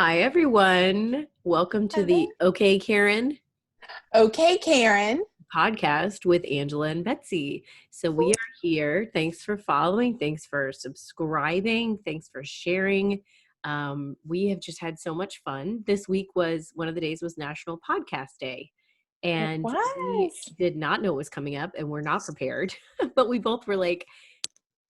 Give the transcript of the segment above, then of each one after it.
Hi, everyone. Welcome to Hello. the Okay Karen Okay, Karen. podcast with Angela and Betsy. So we are here. Thanks for following. Thanks for subscribing. Thanks for sharing. We have just had so much fun. This week was one of the days was National Podcast Day. It And we was. did not know it was coming up and we're not prepared. But we both were like,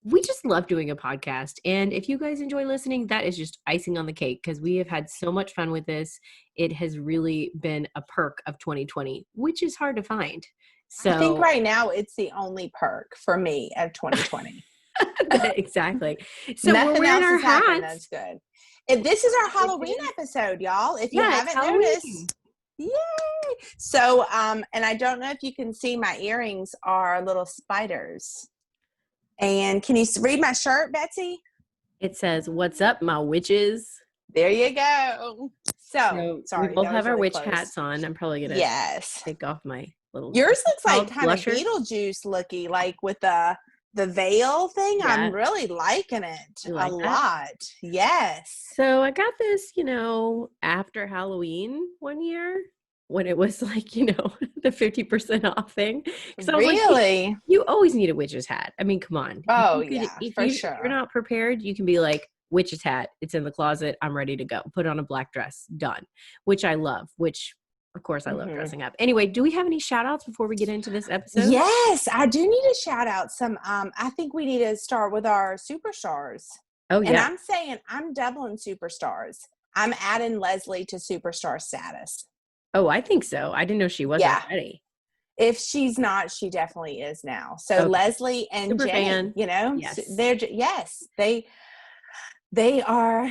we just love doing a podcast. And if you guys enjoy listening, that is just icing on the cake because we have had so much fun with this. It has really been a perk of 2020, which is hard to find. I think So, right now it's the only perk for me of 2020. exactly. So, we're Nothing wearing else our has happened. That's hats. good. And this is our It Halloween is. episode, y'all. If you Yeah, it's haven't Halloween. noticed, yay! So, and I don't know if you can see my earrings are little spiders. And can you read my shirt, Betsy? It says, "What's up, my witches?" There you go. So, So, we sorry, both that was have our really witch close. hats on. I'm probably going to Yes. take off my little Yours looks like called kind of blusher. Beetlejuice looky, like with the veil thing. Yeah. I'm really liking it You like a that? lot. Yes. So I got this, after Halloween one year when it was like, the 50% off thing. Because I was like, Really? you always need a witch's hat. I mean, come on. Oh, You could, yeah, if for you're sure. not prepared, you can be like, witch's hat. It's in the closet. I'm ready to go. Put on a black dress. Done. Which I love. Which, of course, I love dressing up. Anyway, do we have any shout outs before we get into this episode? Yes, I do need to shout out some. I think we need to start with our superstars. Oh, And yeah. I'm saying I'm doubling superstars. I'm adding Leslie to superstar status. Oh, I think so. I didn't know she was Yeah. already. If she's not, she definitely is now. So Okay. Leslie and Super Jenny, fan. Yes. They are,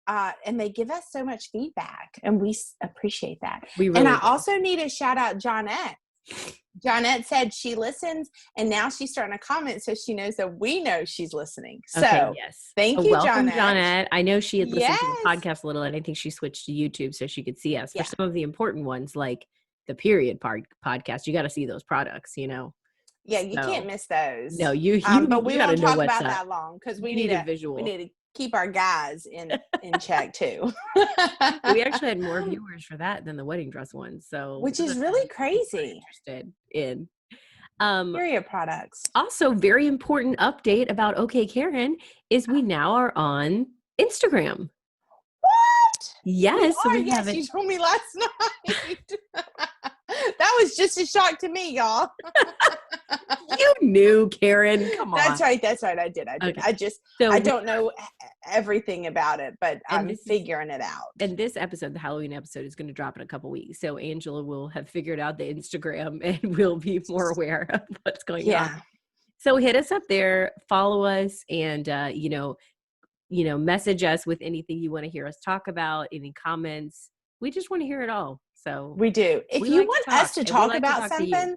and they give us so much feedback, and we appreciate that. We really And I do. also need to shout out Johnette. Johnette said she listens, and now she's starting to comment, so she knows that we know she's listening. So, yes. thank you, Welcome, Johnette. I know she had listened to the Yes. podcast a little, and I think she switched to YouTube so she could see us. Yeah. For some of the important ones, like the period podcast, you got to see those products, Yeah, you can't miss those. No, you but we gotta won't know talk what's about up. that long because we You need a visual. We need to keep our guys in check too. We actually had more viewers for that than the wedding dress one, so which is really crazy. Interested in period products. Also, very important update about Okay Karen is we now are on Instagram. What? Yes, Yes, you told me last night. That was just a shock to me, y'all. You knew, Karen. Come on. That's right. I did. Okay. I don't know everything about it, but I'm figuring it out. And this episode, the Halloween episode, is going to drop in a couple weeks. So Angela will have figured out the Instagram and will be more aware of what's going on. So hit us up there, follow us, and message us with anything you want to hear us talk about, any comments. We just want to hear it all. So we do. If you want us to talk about something,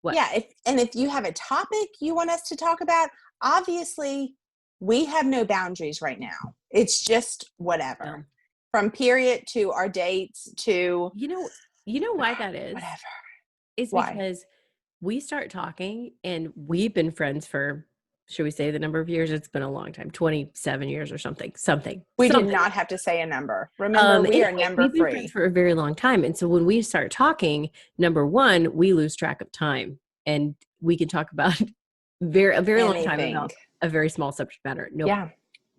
if you have a topic you want us to talk about, obviously we have no boundaries right now. It's just whatever. Yeah. From period to our dates to you know why that is? Whatever. It's because we start talking and we've been friends for, should we say the number of years? It's been a long time, 27 years or something. We did not have to say a number. Remember, we are number we've been free. Friends for a very long time. And so when we start talking, number one, we lose track of time and we can talk about a very long time about a very small subject matter. No. Yeah.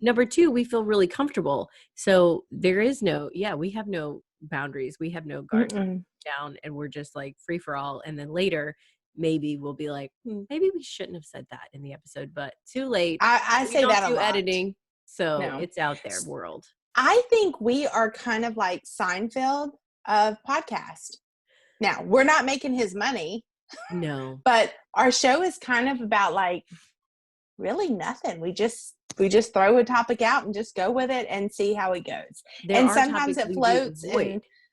Number two, we feel really comfortable. So there is we have no boundaries. We have no guard down and we're just like free for all. And then later, maybe we'll be like, maybe we shouldn't have said that in the episode, but too late. I say that a lot. Editing, so it's out there, world. I think we are kind of like Seinfeld of podcast. Now, we're not making his money. No. But our show is kind of about like really nothing. We just throw a topic out and just go with it and see how it goes. And sometimes it floats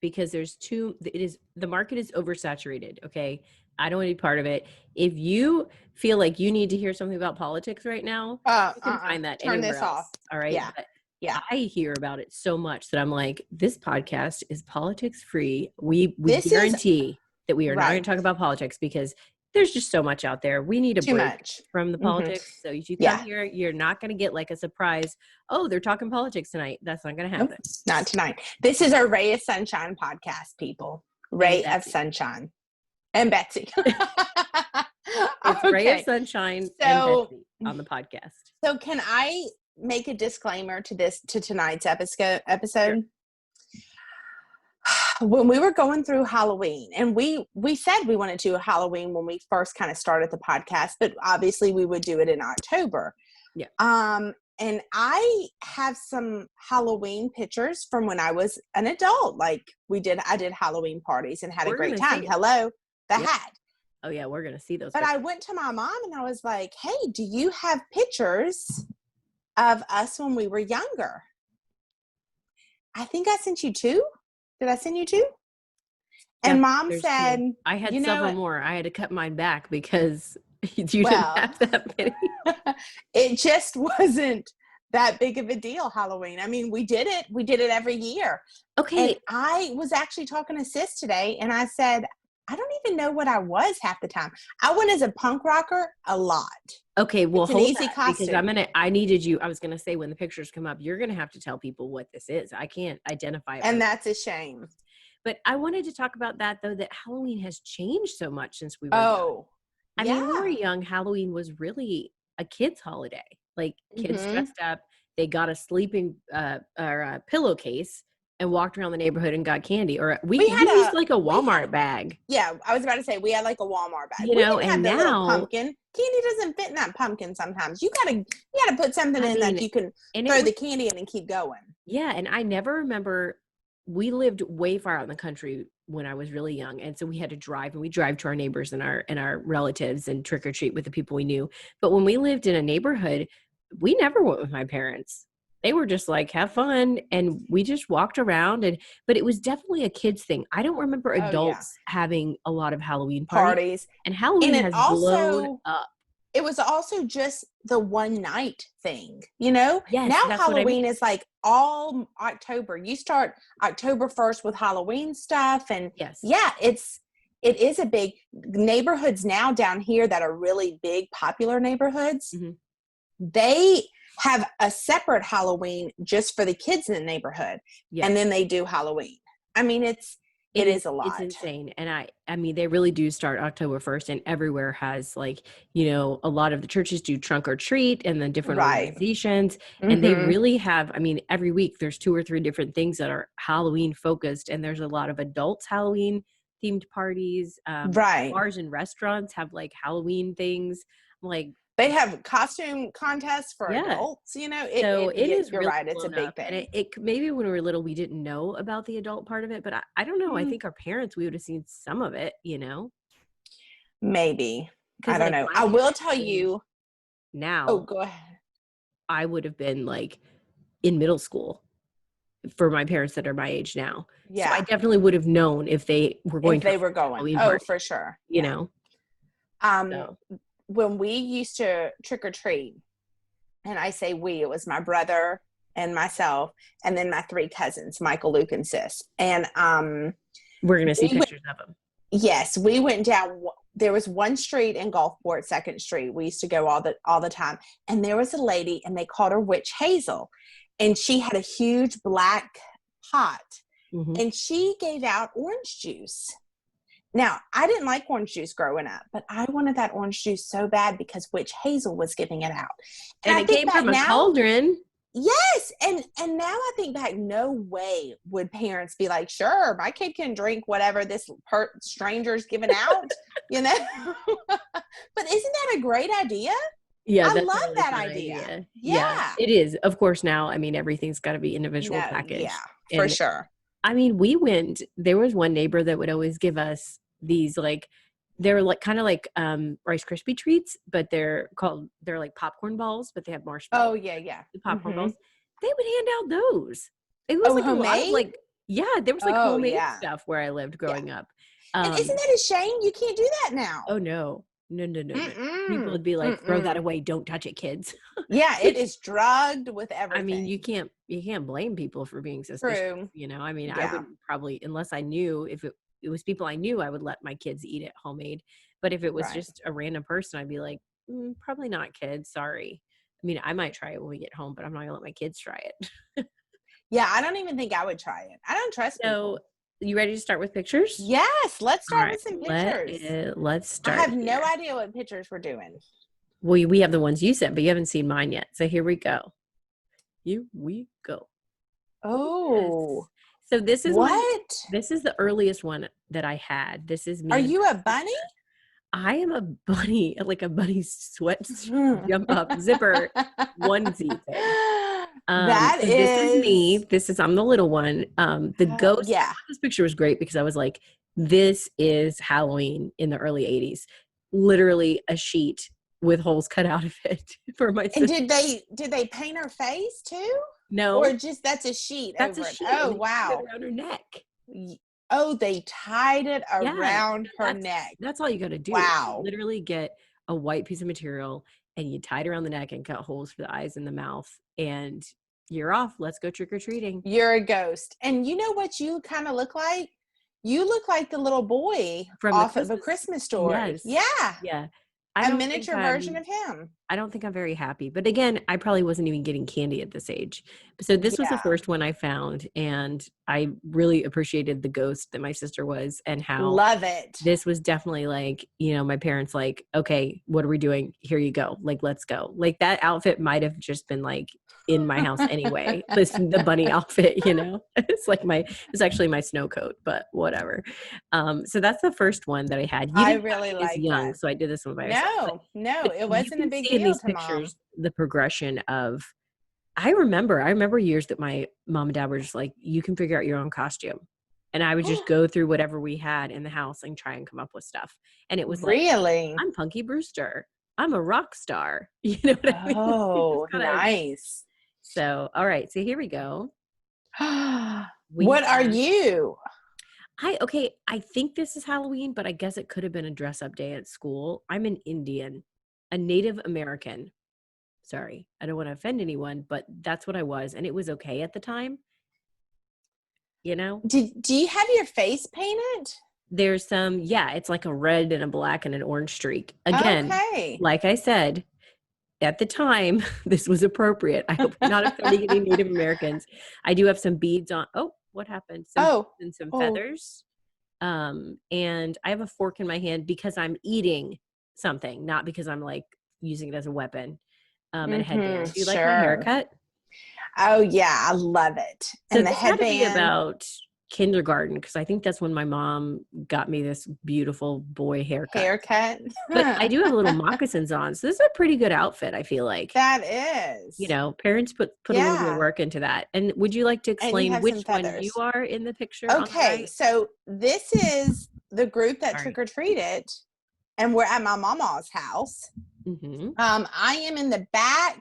because the market is oversaturated. Okay. I don't want to be part of it. If you feel like you need to hear something about politics right now, you can find that turn anywhere this else. Off. All right. Yeah. Yeah. I hear about it so much that I'm like, this podcast is politics free. We guarantee that we are not going to talk about politics because there's just so much out there. We need a Too break much from the politics. So if you come here, you're not going to get like a surprise. Oh, they're talking politics tonight. That's not going to happen. Nope, not tonight. This is our Ray of Sunshine podcast, people. Ray of Sunshine. And Betsy. It's Ray of Sunshine and Betsy on the podcast. So can I make a disclaimer to tonight's episode? Sure. When we were going through Halloween, and we said we wanted to do a Halloween when we first kind of started the podcast, but obviously we would do it in October. Yeah. And I have some Halloween pictures from when I was an adult. Like I did Halloween parties and had a great time. Hello, the hat. Oh yeah, we're gonna see those. But I went to my mom and I was like, "Hey, do you have pictures of us when we were younger?" I think I sent you 2. Did I send you 2? And Mom said, I had several more. I had to cut mine back because you didn't have that many. It just wasn't that big of a deal, Halloween. I mean, we did it every year. Okay. And I was actually talking to Sis today and I said, I don't even know what I was half the time. I went as a punk rocker a lot. Okay, well, hold easy costume. Because I needed you. I was going to say when the pictures come up, you're going to have to tell people what this is. I can't identify it. And that's a shame. But I wanted to talk about that, though, that Halloween has changed so much since we were young. I mean, when we were young, Halloween was really a kid's holiday. Like, kids dressed up. They got a sleeping or a pillowcase and walked around the neighborhood and got candy. Or we used like a Walmart bag. Yeah, I was about to say we had like a Walmart bag. And now pumpkin. Candy doesn't fit in that pumpkin sometimes. You gotta put something in that you can throw the candy in and keep going. Yeah, and I never remember. We lived way far out in the country when I was really young, and so we had to drive, and we drive to our neighbors and our relatives and trick or treat with the people we knew. But when we lived in a neighborhood, we never went with my parents. They were just like, have fun. And we just walked around but it was definitely a kid's thing. I don't remember adults having a lot of Halloween parties. And Halloween has blown up. It was also just the one night thing, you know? Yes, now Halloween is like all October. You start October 1st with Halloween stuff. And it is a big neighborhoods now down here that are really big, popular neighborhoods. Mm-hmm. They have a separate Halloween just for the kids in the neighborhood. Yes. And then they do Halloween. I mean, it is a lot. It's insane. And I mean, they really do start October 1st, and everywhere has like, you know, a lot of the churches do trunk or treat and then different organizations. Mm-hmm. And they really have, I mean, every week there's 2 or 3 different things that are Halloween focused. And there's a lot of adults Halloween themed parties. Bars and restaurants have like Halloween things. Like, they have costume contests for adults, you know. You're really right. It's a big thing. And it maybe when we were little, we didn't know about the adult part of it, but I don't know. I think our parents, we would have seen some of it, you know. Maybe. I don't know. I will tell you now. Oh, go ahead. I would have been like in middle school for my parents that are my age now. Yeah. So I definitely would have known if they were going Oh, for sure. You know. When we used to trick or treat, and I say we, it was my brother and myself, and then my 3 cousins, Michael, Luke, and Sis. And we're going to see pictures of them. Yes, we went down. There was one street in Gulfport, 2nd Street. We used to go all the time. And there was a lady, and they called her Witch Hazel. And she had a huge black pot. Mm-hmm. And she gave out orange juice. Now, I didn't like orange juice growing up, but I wanted that orange juice so bad because Witch Hazel was giving it out. And it came from a cauldron. Yes. And now I think back, no way would parents be like, sure, my kid can drink whatever this stranger's giving out, you know? But isn't that a great idea? Yeah, I love that idea. Yeah, it is. Of course, now, I mean, everything's got to be individual packaged. Yeah, for sure. I mean, there was one neighbor that would always give us these, like, they're like kind of like Rice Krispie treats, but they're like popcorn balls, but they have marshmallows. Oh yeah. The popcorn balls. They would hand out those. It was like homemade? A lot of like, there was like homemade stuff where I lived growing up. And isn't that a shame? You can't do that now. Oh no. People would be like, throw that away. Don't touch it, kids. Yeah, it is drugged with everything. I mean, you can't blame people for being suspicious. True. You know, I mean, I would probably, unless I knew if it was people I knew, I would let my kids eat it homemade. But if it was just a random person, I'd be like, probably not, kids. Sorry. I mean, I might try it when we get home, but I'm not gonna let my kids try it. Yeah, I don't even think I would try it. I don't trust people. You ready to start with pictures? Yes, let's start with some pictures. Let's start. I have no idea what pictures we're doing. Well, we have the ones you sent, but you haven't seen mine yet. So here we go. Here we go. Oh. So this is what? This is the earliest one that I had. This is me. Are you a bunny? I am a bunny, like a bunny sweat jump up zipper onesie thing. This is me. I'm the little one. The ghost. Yeah. This picture was great because I was like, this is Halloween in the early 80s. Literally a sheet with holes cut out of it for my sister. And did they paint her face too? No. Or just that's a sheet over it. Oh, wow. Around her neck. Oh, they tied it around her neck. That's all you got to do. Wow. Literally get a white piece of material and you tie it around the neck and cut holes for the eyes and the mouth, and you're off. Let's go trick-or-treating. You're a ghost. And you know what you kind of look like? You look like the little boy off of A Christmas Story. Yes. Yeah. A miniature version of him. I don't think I'm very happy. But again, I probably wasn't even getting candy at this age. So this was the first one I found. And I really appreciated the ghost that my sister was and how. Love it. This was definitely like, my parents like, okay, what are we doing? Here you go. Like, let's go. Like that outfit might have just been like in my house anyway. The bunny outfit, it's actually my snow coat, but whatever. So that's the first one that I had. I really like young, that. So I did this one by myself. No, it wasn't a big deal. In these pictures, the progression of, I remember years that my mom and dad were just like, you can figure out your own costume. And I would just go through whatever we had in the house and try and come up with stuff. And it was really, I'm Punky Brewster. I'm a rock star. You know what I mean? Oh, nice. So, all right. So here we go. What are you? I think this is Halloween, but I guess it could have been a dress up day at school. I'm an Indian, a Native American. Sorry, I don't want to offend anyone, but that's what I was. And it was okay at the time. Do you have your face painted? There's some, it's like a red and a black and an orange streak. Again, like I said, at the time, this was appropriate. I hope you're not offending any Native Americans. I do have some beads on. Oh, what happened? And some feathers. And I have a fork in my hand because I'm eating something, not because I'm like using it as a weapon. And a headband. Do you like my haircut? Oh yeah, I love it. So and the headband had to be about kindergarten, because I think that's when my mom got me this beautiful boy haircut. But I do have little moccasins on, so this is a pretty good outfit, I feel like. That is. Parents put a little bit of work into that. And would you like to explain which one you are in the picture? Okay, so this is the group that trick-or-treated, and we're at my mama's house. Mm-hmm. I am in the back.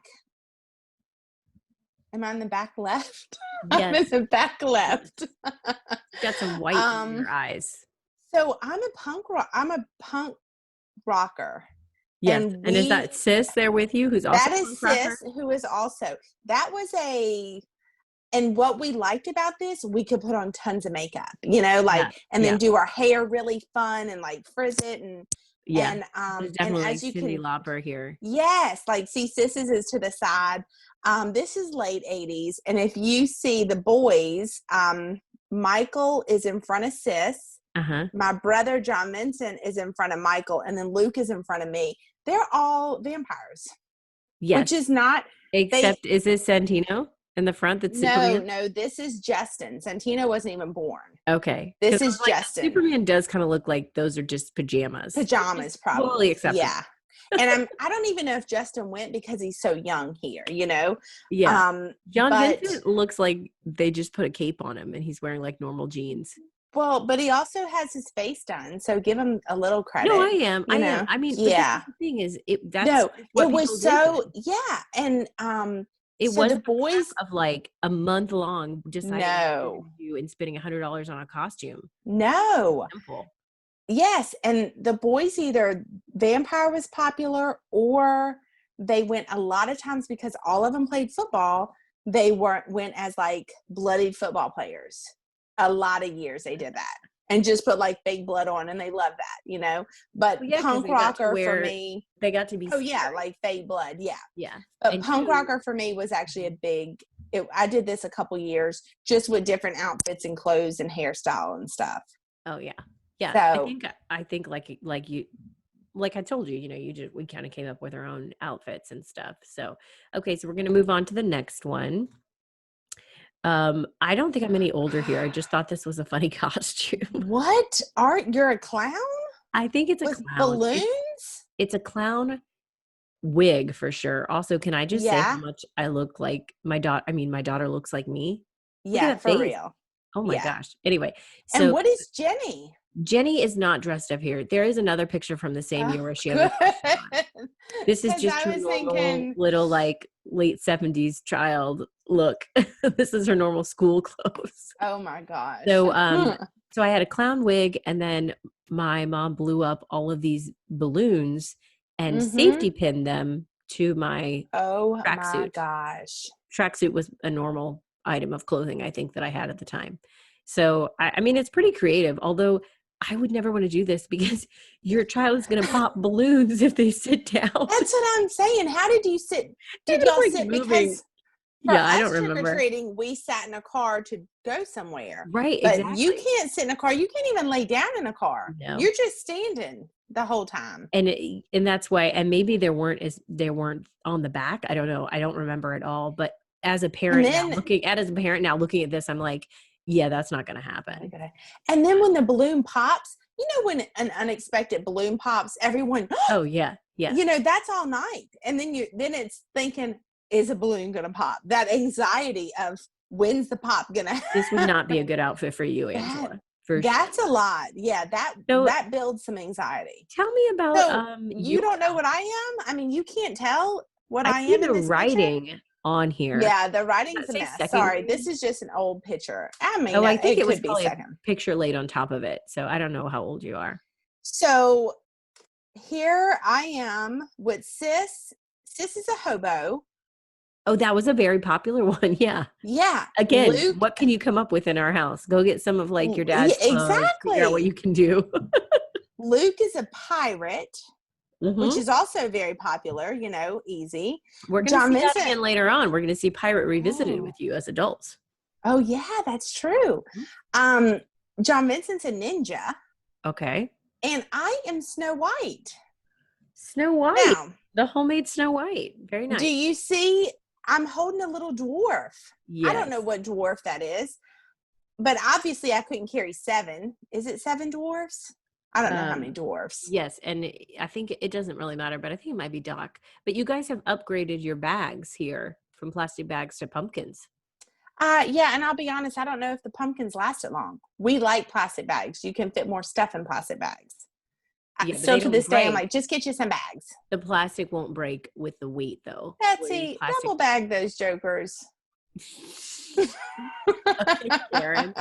Am I in the back left? Yes. I'm in the back left. You got some white in your eyes. So I'm a punk rocker. Yes. And is that Sis there with you? Who's also that is Sis, who is also. That was and what we liked about this, we could put on tons of makeup, and then do our hair really fun and like frizz it and. Yeah, and definitely and as you Cyndi can Lauper here. Yes, like see, Sis's is to the side. This is late 80s, and if you see the boys, Michael is in front of Sis. My brother John Vincent is in front of Michael, and then Luke is in front of me. They're all vampires. Yes, which is not. Except, is this Santino in the front? That's Superman? No. This is Justin. Santino wasn't even born. Okay, this is Justin. Superman does kind of look like those are just pajamas. Probably. Totally acceptable. Yeah. And I don't even know if Justin went because he's so young here, Yeah. John Vincent looks like they just put a cape on him and he's wearing like normal jeans. Well, but he also has his face done, so give him a little credit. No, I am. I mean, the thing is, it was so and it so was the boys of like a month long deciding to do and spending $100 on a costume. No. Simple. Yes, and the boys either vampire was popular or they went a lot of times because all of them played football. They went as like bloodied football players. A lot of years they did that. and just put like fake blood on, and they love that, you know. But well, yeah, punk rocker for me, they got to be oh yeah, like fake blood, yeah. Yeah. But And punk rocker for me was actually a big. I did this a couple years just with different outfits and clothes and hairstyle and stuff. Oh yeah, yeah. So I think like you. Like I told you, you know, we kind of came up with our own outfits and stuff. So, okay, so we're going to move on to the next one. I don't think I'm any older here. I just thought this was a funny costume. What? You're a clown? I think it's a With clown. balloons? It's a clown wig for sure. Also, can I just say how Yeah. much I look like my daughter? I mean, my daughter looks like me. Look Yeah, at that for face. real. Oh my Yeah. gosh. Anyway, And so what is Jenny? Jenny is not dressed up here. There is another picture from the same year where she has Good. a costume on. This is Because just I her was normal thinking, little like late 70s child look. This is her normal school clothes. oh my gosh. So I had a clown wig, and then my mom blew up all of these balloons and safety pinned them to my oh my tracksuit. gosh. Tracksuit was a normal item of clothing, I think, that I had at the time. So, I mean, it's pretty creative, although I would never want to do this because your child is going to pop balloons if they sit down. That's what I'm saying. How did you sit? Did y'all sit? Moving. Because for yeah, I us don't remember. trick-or-treating, we sat in a car to go somewhere. Right, but exactly. you can't sit in a car. You can't even lay down in a car. No. You're just standing the whole time. And that's why, and maybe they weren't on the back. I don't know. I don't remember at all. But as a parent now looking at this, I'm like, yeah, that's not going to happen. And then when the balloon pops, you know, when an unexpected balloon pops, everyone, oh yeah, yeah. You know, that's all night. And then it's thinking, is a balloon going to pop? That anxiety of when's the pop going to happen? This would not be a good outfit for you, Angela. That's a lot. Yeah, that builds some anxiety. Tell me about you don't know what I am? I mean, you can't tell what I am. See the writing picture on here. Yeah, the writing's a mess. Sorry, grade? This is just an old picture. I mean, I think it was could be probably second. A picture laid on top of it. So I don't know how old you are. So here I am with Sis. Sis is a hobo. Oh, that was a very popular one. Yeah. Yeah. Again, Luke, what can you come up with in our house? Go get some of like your dad's clothes. Exactly. Figure out what you can do. Luke is a pirate, which is also very popular, you know, easy. We're going to see that again later on. We're going to see Pirate Revisited with you as adults. Oh, yeah, that's true. John Vincent's a ninja. Okay. And I am Snow White. Snow White. Now, the homemade Snow White. Very nice. Do you see? I'm holding a little dwarf. Yes. I don't know what dwarf that is. But obviously I couldn't carry 7. Is it 7 dwarfs? I don't know how many dwarfs. Yes, and I think it doesn't really matter, but I think it might be Doc. But you guys have upgraded your bags here from plastic bags to pumpkins. Yeah, and I'll be honest, I don't know if the pumpkins lasted long. We like plastic bags. You can fit more stuff in plastic bags. Yeah, so to this day, I'm like, just get you some bags. The plastic won't break with the weight, though. Betsy, double bag those jokers. Okay, Karen.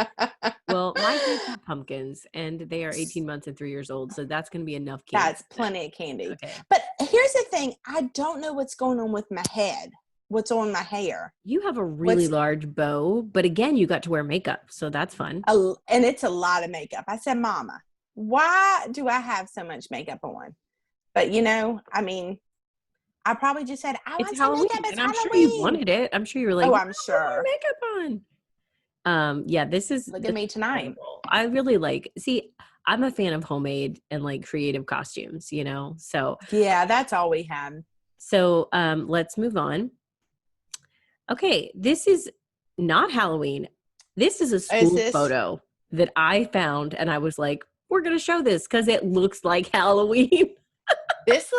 Well, my kids have pumpkins, and they are 18 months and 3 years old, so that's going to be enough candy. That's plenty of candy. Okay. But here's the thing. I don't know what's going on with my head. What's on my hair. You have a really large bow, but again, you got to wear makeup, so that's fun. And it's a lot of makeup. I said, Mama, why do I have so much makeup on? But, you know, I mean, I probably just said, I want some makeup. It's Halloween. Sure you wanted it. I'm sure you were like, oh, I'm sure. Makeup on. Yeah, this is. Look at me tonight. I really I'm a fan of homemade and like creative costumes, you know? So. Yeah, that's all we had. So let's move on. Okay, this is not Halloween. This is a school photo that I found, and I was like, we're going to show this because it looks like Halloween. This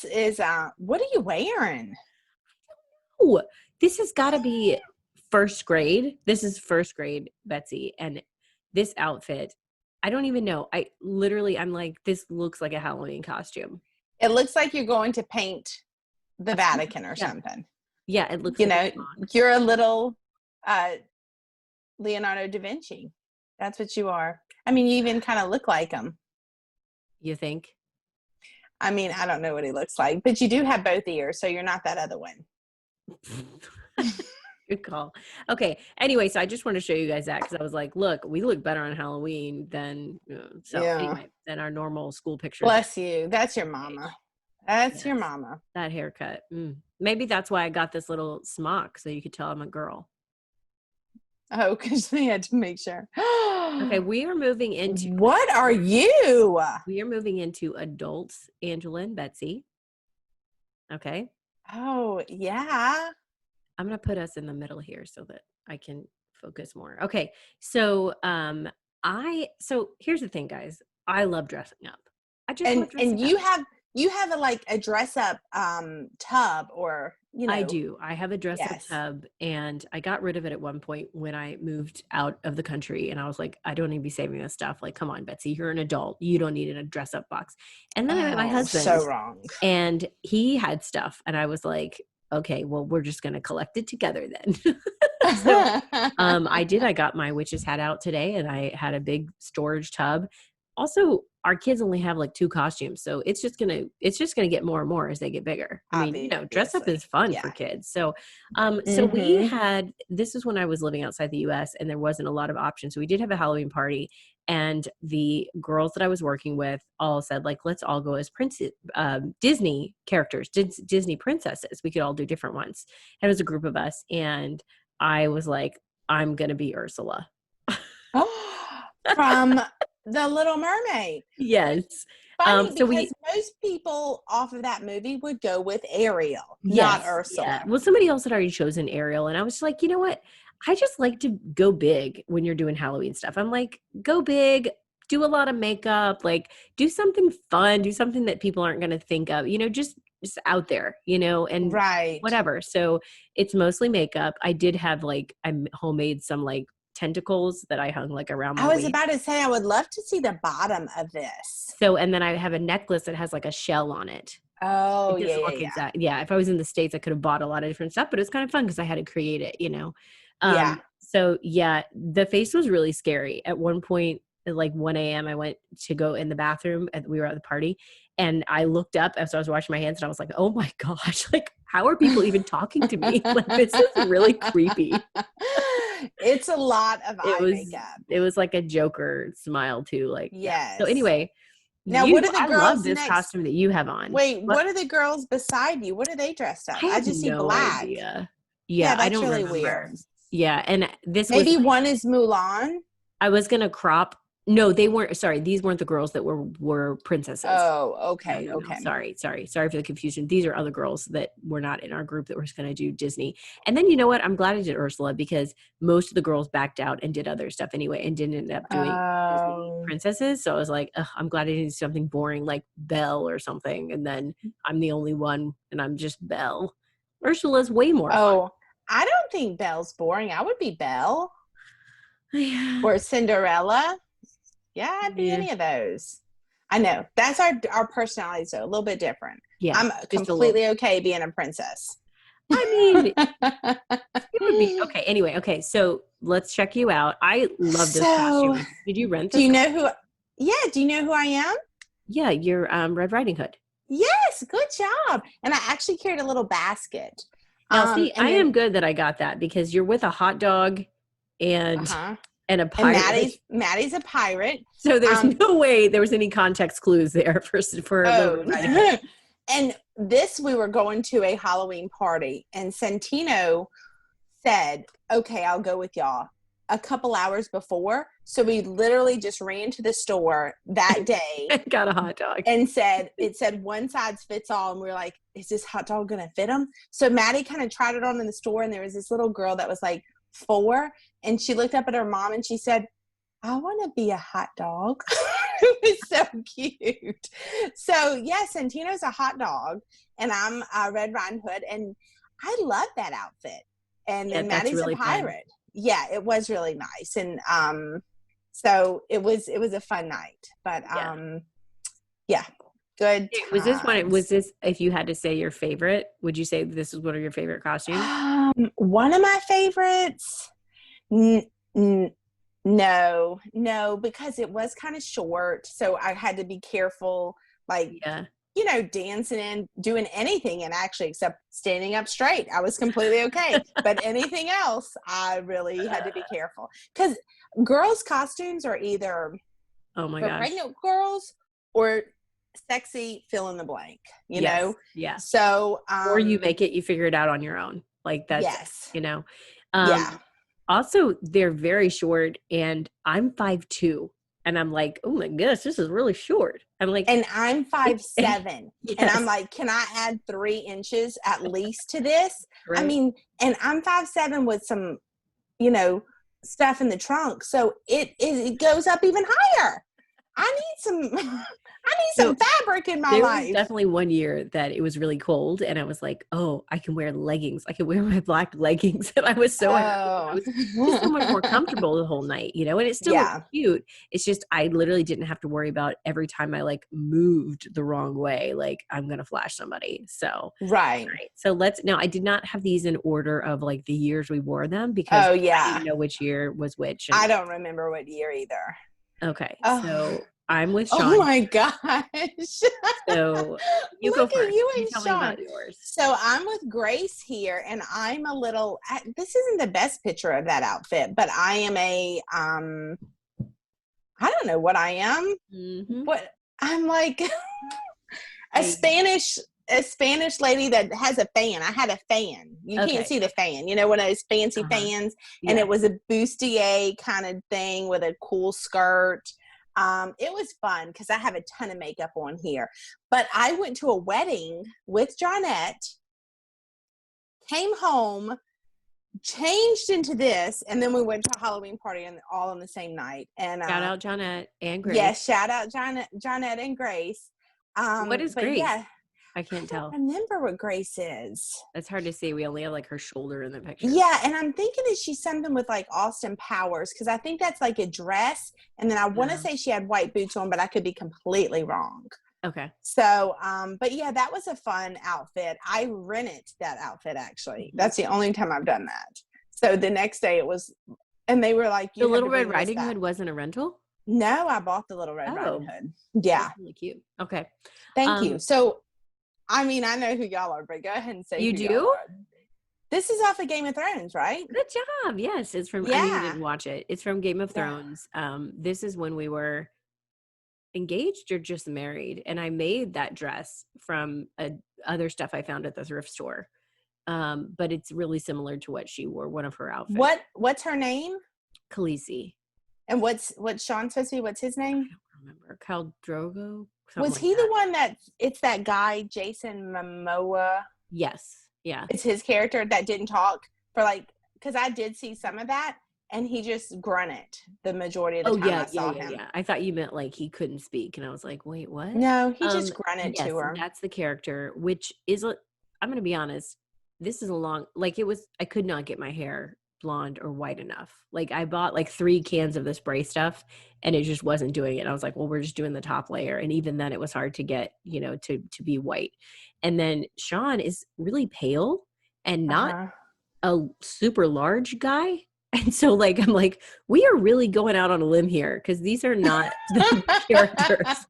is, what are you wearing? Oh, this has got to be first grade. This is first grade, Betsy. And this outfit, I don't even know. I'm like, this looks like a Halloween costume. It looks like you're going to paint the Vatican or something. Yeah, it looks you're a little Leonardo da Vinci. That's what you are. I mean, you even kind of look like him. You think? I mean, I don't know what he looks like, but you do have both ears, so you're not that other one. Good call. Okay. Anyway, so I just want to show you guys that because I was like, look, we look better on Halloween than anyway, than our normal school pictures. Bless you. That's your mama. That's your mama. That haircut. Maybe that's why I got this little smock so you could tell I'm a girl. Oh, because they had to make sure. Okay, we are moving into. What are you? We are moving into adults, Angela and Betsy. Okay. Oh, yeah. I'm going to put us in the middle here so that I can focus more. Okay. So, so here's the thing, guys. I love dressing up. I just love dressing up. And you have a dress up tub, or I do. I have a dress up tub, and I got rid of it at one point when I moved out of the country, and I was like, I don't need to be saving this stuff. Like, come on, Betsy, you're an adult. You don't need a dress up box. And then I met my husband. So wrong. And he had stuff, and I was like, okay, well, we're just going to collect it together then. So I did. I got my witch's hat out today, and I had a big storage tub. Also, our kids only have like 2 costumes, so it's just gonna get more and more as they get bigger. I mean, dress up is fun for kids. So, so we had. This is when I was living outside the U.S. and there wasn't a lot of options. So we did have a Halloween party, and the girls that I was working with all said, like, let's all go as Disney characters, Disney princesses. We could all do different ones. And it was a group of us, and I was like, I'm gonna be Ursula. From The Little Mermaid. Yes. Funny, because most people off of that movie would go with Ariel, not Ursula. Yeah. Well, somebody else had already chosen Ariel, and I was like, you know what? I just like to go big when you're doing Halloween stuff. I'm like, go big, do a lot of makeup, like do something fun, do something that people aren't going to think of, just out there, and whatever. So it's mostly makeup. I did have I homemade some tentacles that I hung around my waist. About to say, I would love to see the bottom of this. So, and then I have a necklace that has a shell on it. Oh, yeah. If I was in the States, I could have bought a lot of different stuff, but it's kind of fun because I had to create it, So yeah, the face was really scary. At one point, at 1 a.m., I went to go in the bathroom and we were at the party, and I looked up as I was washing my hands and I was like, oh my gosh, how are people even talking to me? This is really creepy. It's a lot of eye makeup. It was like a Joker smile too. Yes. So anyway, now what are the girls? I love this costume that you have on. Wait, what are the girls beside you? What are they dressed up? I just see black. Idea. Yeah, that's I don't really remember. weird. Yeah, and this maybe one is Mulan. I was gonna crop. No, they weren't. Sorry, these weren't the girls that were princesses. Oh, okay, no. Sorry for the confusion. These are other girls that were not in our group that were going to do Disney. And then you know what? I'm glad I did Ursula because most of the girls backed out and did other stuff anyway and didn't end up doing Disney princesses. So I was like, I'm glad I didn't do something boring like Belle or something. And then I'm the only one, and I'm just Belle. Ursula's way more fun. I don't think Belle's boring. I would be Belle. Yeah. Or Cinderella. Yeah, I'd be any of those. I know. That's our personalities, though. A little bit different. Yeah. I'm completely okay being a princess. I mean, it would be okay. Anyway, okay. So let's check you out. I love this costume. Did you rent this? Do you know who? Yeah. Do you know who I am? Yeah, you're Red Riding Hood. Yes. Good job. And I actually carried a little basket. Now, see, I am good that I got that because you're with a hot dog and a pirate. And Maddie's a pirate. So there's no way there was any context clues there for And this, we were going to a Halloween party, and Santino said, okay, I'll go with y'all a couple hours before. So we literally just ran to the store that day. Got a hot dog. And it said one size fits all. And we were like, is this hot dog going to fit him? So Maddie kind of tried it on in the store, and there was this little girl that was 4, and she looked up at her mom and she said, I want to be a hot dog. It was so cute. So yes, Santino's a hot dog, and I'm a Red Riding Hood, and I love that outfit. And then Maddie's really a pirate. Fun. Yeah, it was really nice. And so it was a fun night. But yeah. Good. Was this if you had to say your favorite, would you say this is one of your favorite costumes? One of my favorites? No, because it was kind of short, so I had to be careful. dancing and doing anything, and actually except standing up straight, I was completely okay. But anything else, I really had to be careful, because girls' costumes are either oh my for gosh, pregnant girls or sexy fill in the blank, Yeah. So or you figure it out on your own. Like that's, yes. Yeah. Also, they're very short, and I'm 5'2", and I'm like, oh my gosh, this is really short. I'm like, and I'm 5'7", yes. and I'm like, can I add 3 inches at least to this? Right. I mean, and I'm 5'7" with some, stuff in the trunk, so it goes up even higher. I need some fabric in my life. There was definitely one year that it was really cold, and I was like, oh, I can wear leggings. I can wear my black leggings. And I was so happy. I was just so much more comfortable the whole night, and it still looked cute. It's just, I literally didn't have to worry about every time I moved the wrong way, like I'm going to flash somebody. So, right. So now I did not have these in order of the years we wore them, because I didn't know which year was which. I don't remember what year either. Okay. So I'm with Sean. Oh my gosh. So you go first. You and tell Sean. me about yours. So I'm with Grace here, and I'm a little, this isn't the best picture of that outfit, but I am I don't know what I am. Mm-hmm. What I'm like a Spanish lady that has a fan. I had a fan. You can't see the fan. One of those fancy fans. And it was a bustier kind of thing with a cool skirt. It was fun because I have a ton of makeup on here. But I went to a wedding with Johnette, came home, changed into this, and then we went to a Halloween party all on the same night. And shout out Johnette and Grace. Yes, shout out Johnette and Grace. What is Grace? Yeah, I can't tell. I don't remember what Grace is. It's hard to see. We only have her shoulder in the picture. Yeah, and I'm thinking that she's something with Austin Powers, because I think that's a dress, and then I want to say she had white boots on, but I could be completely wrong. Okay. So, but yeah, that was a fun outfit. I rented that outfit, actually. That's the only time I've done that. So the next day it was, and they were like, the Little Red Riding Hood wasn't a rental? No, I bought the Little Red Riding Hood. Yeah. That's really cute. Okay. Thank you. So, I mean, I know who y'all are, but go ahead and say you do. This is off of Game of Thrones, right? Good job. Yes, it's from. Yeah. I mean, you didn't watch it. It's from Game of Thrones. This is when we were engaged or just married, and I made that dress from other stuff I found at the thrift store. But it's really similar to what she wore. One of her outfits. What's her name? Khaleesi. And what's Sean supposed to be? What's his name? I don't remember. Khal Drogo. Was he the one it's that guy, Jason Momoa? Yes. Yeah. It's his character that didn't talk for because I did see some of that, and he just grunted the majority of the time I saw him. Yeah. I thought you meant he couldn't speak, and I was like, wait, what? No, he just grunted to her. That's the character, which is, I'm going to be honest, this is a long, I could not get my hair blonde or white enough. I bought 3 cans of the spray stuff, and it just wasn't doing it. And I was like, well, we're just doing the top layer. And even then it was hard to get, to be white. And then Sean is really pale and not a super large guy. And so I'm like, we are really going out on a limb here, because these are not the characters.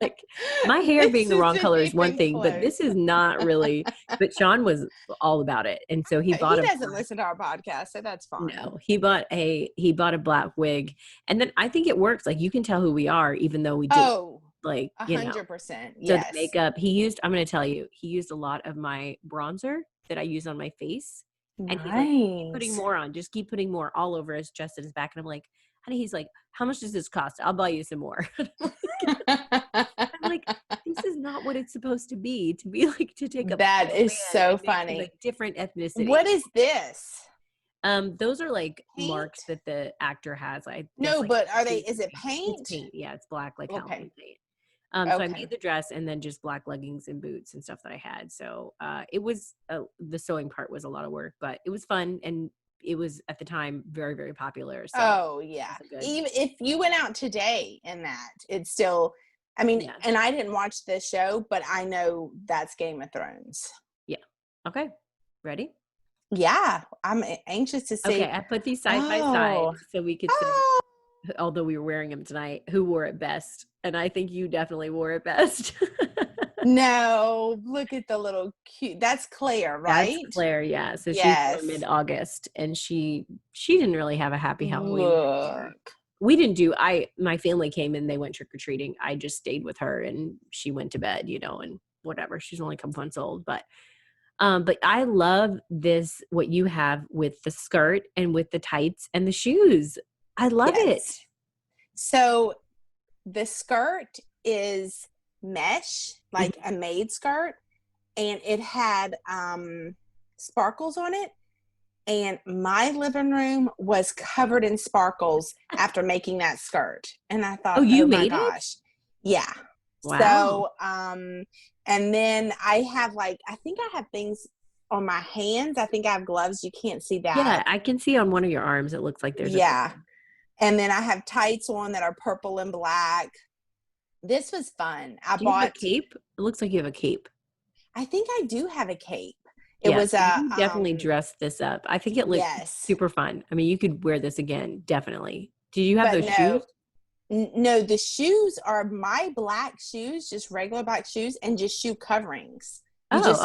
My hair being the wrong color is one thing, but this is not really. But Sean was all about it, and so he bought. He doesn't listen to our podcast, so that's fine. No, he bought a black wig, and then I think it works. You can tell who we are, even though we did. Oh, 100%. Yes. So the makeup he used, I'm going to tell you, he used a lot of my bronzer that I use on my face. And he's keep putting more on, just keep putting more all over his chest and his back. And I'm like, honey, he's like, how much does this cost? I'll buy you some more. I'm like, this is not what it's supposed to be to take a. That is so funny. Different ethnicity. What is this? Those are marks that the actor has. But are they, is it paint? It's paint. Yeah, it's black, Halloween paint. So I made the dress, and then just black leggings and boots and stuff that I had. So it was the sewing part was a lot of work, but it was fun, and it was at the time very, very popular. So even if you went out today in that, it's still. I mean, and I didn't watch this show, but I know that's Game of Thrones. Yeah. Okay. Ready? Yeah, I'm anxious to see. Okay, I put these side by side so we could see, although we were wearing them tonight, who wore it best. And I think you definitely wore it best. No, look at the little cute. That's Claire, right? That's Claire, yeah. So she's Yes. born mid-August, and she didn't really have a happy Halloween. Look. We didn't do. My family came and they went trick-or-treating. I just stayed with her, and she went to bed, and whatever. She's only a couple months old, but I love this, what you have with the skirt and with the tights and the shoes. I love it. So the skirt is mesh, like a maid skirt, and it had sparkles on it. And my living room was covered in sparkles after making that skirt. And I thought, you my made gosh. It? Yeah. Wow. So, and then I have I think I have things on my hands. I think I have gloves. You can't see that. Yeah, I can see on one of your arms. It looks like there's And then I have tights on that are purple and black. This was fun. Do you have a cape? It looks like you have a cape. I think I do have a cape. It was you definitely dressed this up. I think it looked super fun. I mean, you could wear this again, definitely. Did you have those shoes? No, the shoes are my black shoes, just regular black shoes, and just shoe coverings. You just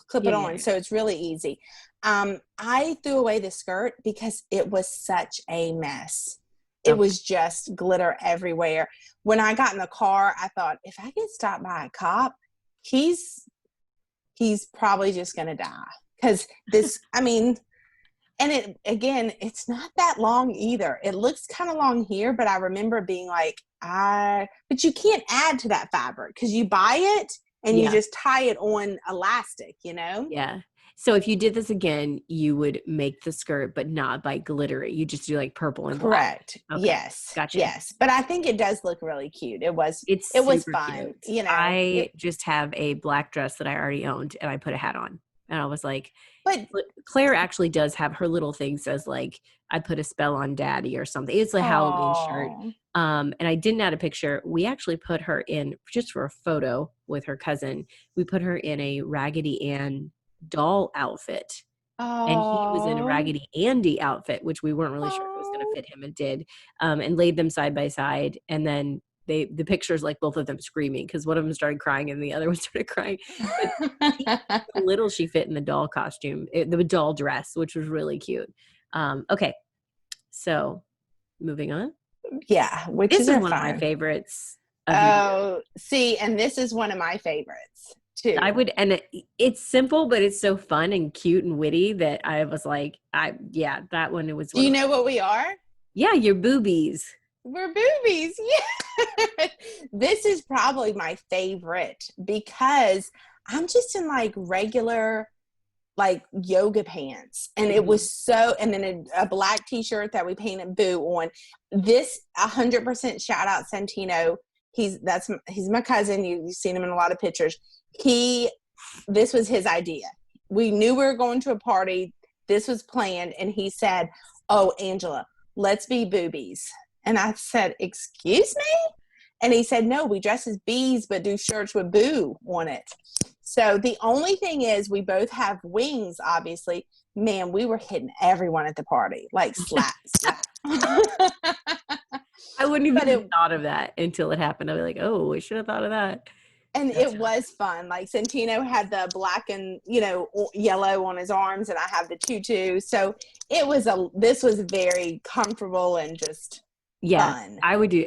clip it on, so it's really easy. I threw away the skirt because it was such a mess. It was just glitter everywhere. When I got in the car, I thought, if I get stopped by a cop, he's probably just going to die. Because this, I mean, and it's not that long either. It looks kind of long here, but I remember being like, but you can't add to that fabric because you buy it and you just tie it on elastic, Yeah. So if you did this again, you would make the skirt, but not by glittery. You just do like purple and black. Correct. Okay. Yes. Gotcha. Yes. But I think it does look really cute. It was fun. Cute. I just have a black dress that I already owned and I put a hat on. And I was like, but Claire actually does have her little thing says like, I put a spell on daddy or something. It's a Halloween shirt. And I didn't add a picture. We actually put her in just for a photo with her cousin. We put her in a Raggedy Ann doll outfit. And he was in a Raggedy Andy outfit, which we weren't really sure if it was going to fit him. It did. And laid them side by side. And then the pictures, like both of them screaming because one of them started crying and the other one started crying. But how little she fit in the doll costume, the doll dress, which was really cute. Okay. So moving on. Yeah. This is one of my favorites. See, and this is one of my favorites. Too. And it's simple, but it's so fun and cute and witty that I was like, that one. It was. Do you know what we are? Yeah, you're boobies. We're boobies. Yeah. This is probably my favorite because I'm just in like regular, like yoga pants, and it was and then a black t-shirt that we painted Boo on. This 100% shout out Santino. He's my cousin. You've seen him in a lot of pictures. This was his idea. We knew we were going to a party. This was planned. And he said, "Oh, Angela, let's be boobies." And I said, "Excuse me?" And he said, "No, we dress as bees, but do shirts with Boo on it." So the only thing is we both have wings, obviously. Man, we were hitting everyone at the party. Like slap, slap. I wouldn't even have thought of that until it happened. I'd be like, oh, I should have thought of that. And it was fun. Like Santino had the black and, yellow on his arms, and I have the tutu. So this was very comfortable and just fun. I would do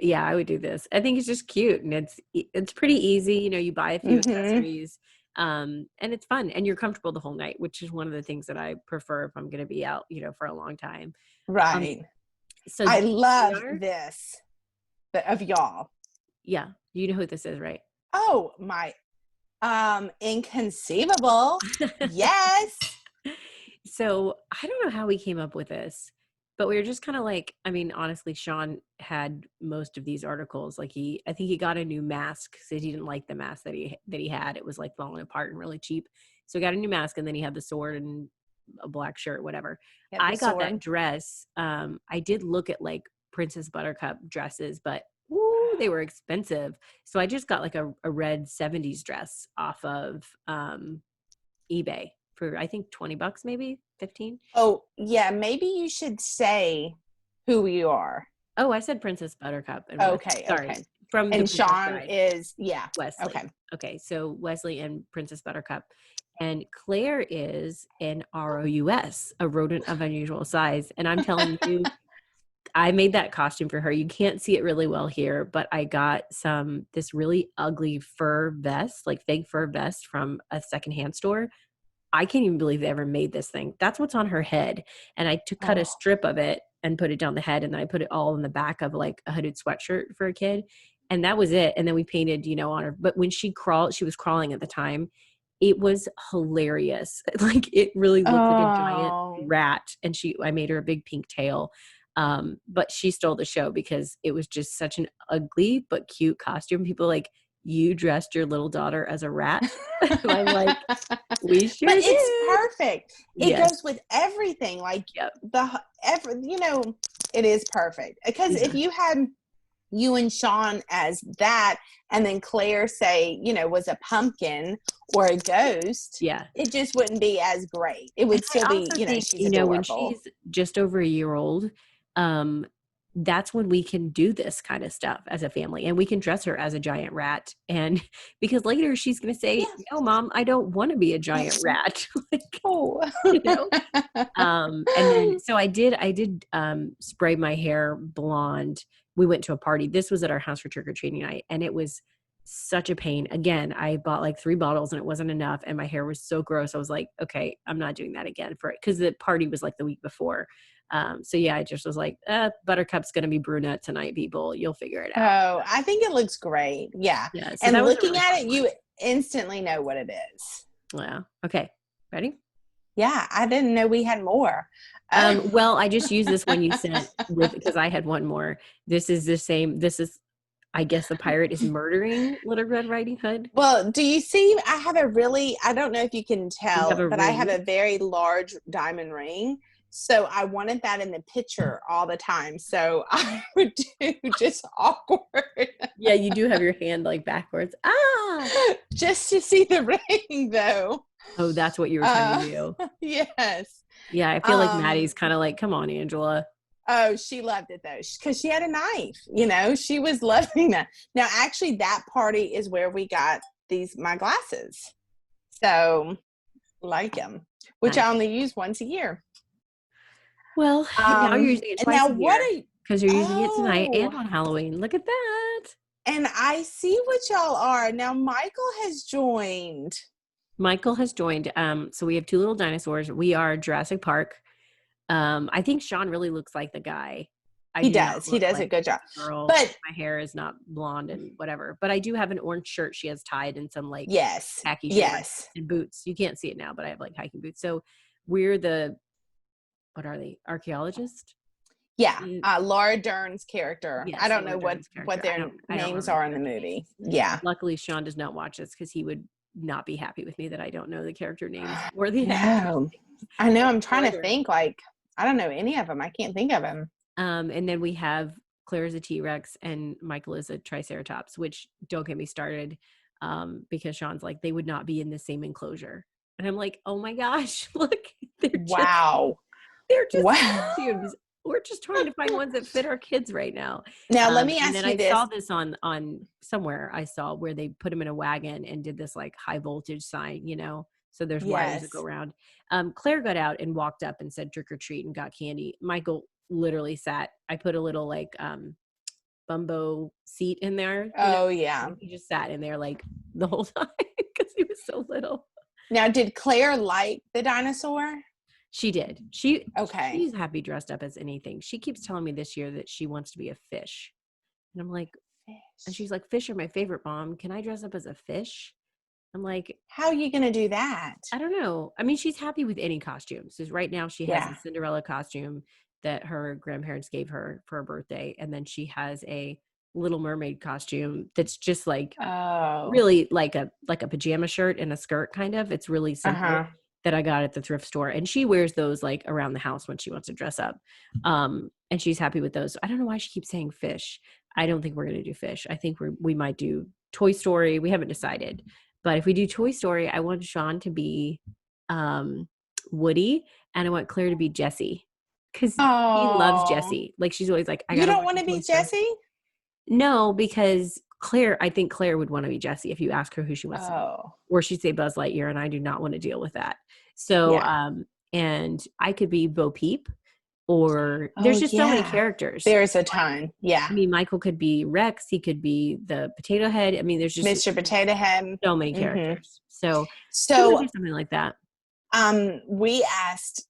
this. I think it's just cute and it's pretty easy. You buy a few accessories and it's fun and you're comfortable the whole night, which is one of the things that I prefer if I'm going to be out, for a long time. Right. So I love this of y'all. Yeah. You know who this is, right? Oh, my inconceivable. Yes. So I don't know how we came up with this, but we were just kind of like, I mean, honestly, Sean had most of these articles. Like I think he got a new mask because he didn't like the mask that he had. It was like falling apart and really cheap. So he got a new mask and then he had the sword and a black shirt, whatever. I got that dress. I did look at like Princess Buttercup dresses, but they were expensive. So I just got like a red 70s dress off of eBay for I think $20, maybe 15. Oh yeah, maybe you should say who you are. Oh, I said Princess Buttercup. Okay, sorry. Okay. from the And Princess Sean Bride. is, yeah. Wesley. Okay. Okay, so Wesley and Princess Buttercup. And Claire is an ROUS, a rodent of unusual size. And I'm telling you, I made that costume for her. You can't see it really well here, but I got this really ugly fur vest, like fake fur vest from a secondhand store. I can't even believe they ever made this thing. That's what's on her head. And I cut a strip of it and put it down the head. And then I put it all in the back of like a hooded sweatshirt for a kid. And that was it. And then we painted, on her. But when she was crawling at the time. It was hilarious. Like it really looked like a giant rat. And I made her a big pink tail. But she stole the show because it was just such an ugly but cute costume. People like, you dressed your little daughter as a rat. And I'm like, we sure but did. It's perfect. It goes with everything. Like it is perfect. Because if you had you and Sean as that, and then Claire say, was a pumpkin or a ghost, it just wouldn't be as great. It would still be, think, she's adorable. When she's just over a year old, that's when we can do this kind of stuff as a family, and we can dress her as a giant rat. And because later she's going to say, no, Mom, I don't want to be a giant rat. And then, so I did spray my hair blonde. We went to a party. This was at our house for trick-or-treating night. And it was such a pain. Again, I bought like 3 bottles and it wasn't enough. And my hair was so gross. I was like, okay, I'm not doing that again because the party was like the week before. So yeah, I just was like, Buttercup's going to be brunette tonight, people. You'll figure it out. Oh, I think it looks great. Yeah. So and looking at it, you instantly know what it is. Yeah. Okay. Ready? Yeah. I didn't know we had more. Well, I just used this one you sent because I had one more. This is the same. This is, I guess the pirate is murdering Little Red Riding Hood. Well, do you see, I don't know if you can tell, but I have a very large diamond ring. So I wanted that in the picture all the time. So I would do just awkward. Yeah, you do have your hand like backwards. Just to see the ring though. Oh, that's what you were trying to do. Yes. Yeah, I feel like Maddie's kind of like, come on, Angela. Oh, she loved it though, because she had a knife. She was loving that. Now, actually, that party is where we got my glasses. So, like them, which I only use once a year. Well, now you're using it twice a year because you're using it tonight and on Halloween. Look at that. And I see what y'all are now. Michael has joined. So we have 2 little dinosaurs. We are Jurassic Park. I think Sean really looks like the guy. He does a good job. Girl. But my hair is not blonde and whatever. But I do have an orange shirt she has tied and some like khaki shorts and boots. You can't see it now, but I have like hiking boots. So we're what are they? Archaeologists? Yeah. Laura Dern's character. Yes, I don't know what their names are in the movie. Yeah. Luckily, Sean does not watch this because he would not be happy with me that I don't know the character names or the No. I know. I'm trying to think I don't know any of them. I can't think of them. And then we have Claire is a T-Rex and Michael is a Triceratops, which don't get me started because Sean's like, they would not be in the same enclosure. And I'm like, oh my gosh, look. They're just costumes. We're just trying to find ones that fit our kids right now. Now, let me ask you this. I saw this on somewhere I saw where they put them in a wagon and did this like high voltage sign, so there's wires that go around. Claire got out and walked up and said trick or treat and got candy. Michael literally sat. I put a little like bumbo seat in there. Yeah. He just sat in there like the whole time because he was so little. Now, did Claire like the dinosaur? She did. She's happy dressed up as anything. She keeps telling me this year that she wants to be a fish. And I'm like, fish. And she's like, fish are my favorite, Mom. Can I dress up as a fish? I'm like, how are you going to do that? I don't know. I mean, she's happy with any costume. So right now she has a Cinderella costume that her grandparents gave her for her birthday. And then she has a Little Mermaid costume that's just like really like a pajama shirt and a skirt kind of. It's really simple. That I got at the thrift store, and she wears those like around the house when she wants to dress up. And she's happy with those. I don't know why she keeps saying fish. I don't think we're going to do fish. I think we might do Toy Story. We haven't decided, but if we do Toy Story, I want Sean to be Woody, and I want Claire to be Jessie because he loves Jessie. Like she's always like, you don't want to be Jessie? No, because I think Claire would want to be Jessie if you ask her who she wants to be. Oh. Or she'd say Buzz Lightyear, and I do not want to deal with that. So, Yeah. and I could be Bo Peep, or there's just so many characters. There's a ton. Yeah. I mean, Michael could be Rex. He could be the Potato Head. I mean, there's just Mr. Potato Head. So many characters. So do something like that. We asked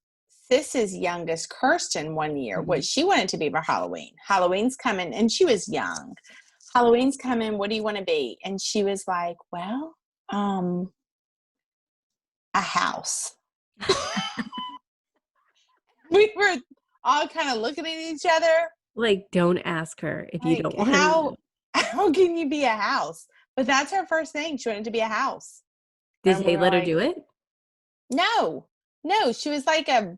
Sis's youngest, Kirsten, one year what she wanted to be for Halloween. Halloween's coming, and she was young. Halloween's coming. What do you want to be? And she was like, well, a house. We were all kind of looking at each other. Like, don't ask her if you don't want to know. How can you be a house? But that's her first thing. She wanted to be a house. Did they let her do it? No. She was like a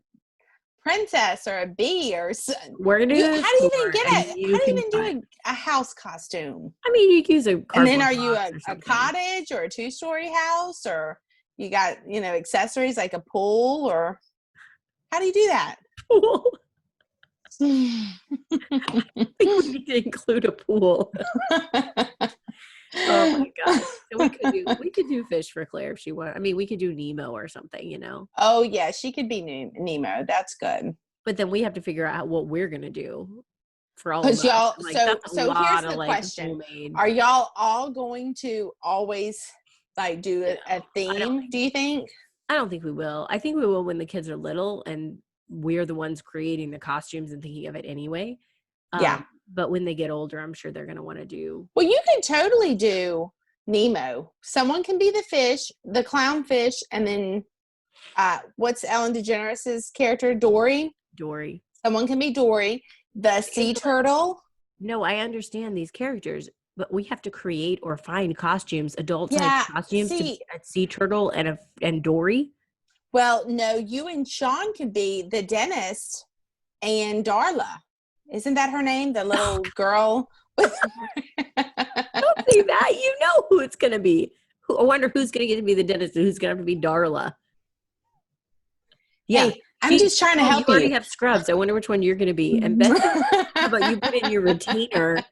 princess or a bee or something. We're gonna do How do you even get it? How do you even do a house costume? I mean, you use a cardboard. And then are you a cottage or a 2-story house, or you got, accessories like a pool, or how do you do that? Pool. I think we need to include a pool. Oh my god! So we could do fish for Claire if she wanted. I mean, we could do Nemo or something, Oh yeah, she could be Nemo. That's good. But then we have to figure out what we're gonna do for all of us. Y'all, so here's the question: homemade. Are y'all all going to always do a theme? Do you think? I don't think we will. I think we will when the kids are little and we're the ones creating the costumes and thinking of it anyway. Yeah. But when they get older, I'm sure they're going to want to do. Well, you can totally do Nemo. Someone can be the fish, the clownfish, and then what's Ellen DeGeneres' character? Dory. Someone can be Dory. The sea turtle. No, I understand these characters, but we have to create or find costumes, adult-sized costumes to be a sea turtle and Dory. Well, no, you and Sean could be the dentist and Darla. Isn't that her name? The little girl. Don't say that. You know who it's going to be. I wonder who's going to get to be the dentist and who's going to have to be Darla. Yeah. Hey, I'm just trying to help you. You already have scrubs. I wonder which one you're going to be. And Betsy, how about you put in your retainer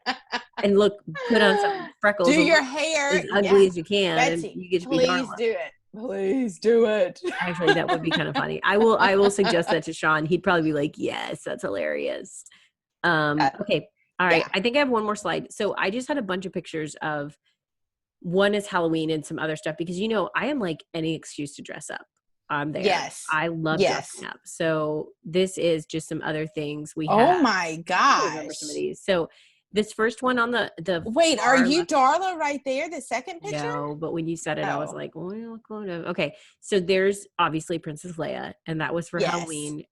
and put on some freckles. Do your hair. As ugly as you can. Betsy, and you get to be Darla. Please do it. Please do it. Actually, that would be kind of funny. I will suggest that to Sean. He'd probably be like, yes, that's hilarious. Okay. All right. Yeah. I think I have one more slide. So I just had a bunch of pictures of, one is Halloween and some other stuff because, I am like any excuse to dress up. I'm there. Yes. I love dressing up. So this is just some other things we have. Oh my gosh. I remember some of these. So this first one on the wait, are you Darla right there? The second picture? No, but when you said it, I was like, well, okay. So there's obviously Princess Leia, and that was for Halloween.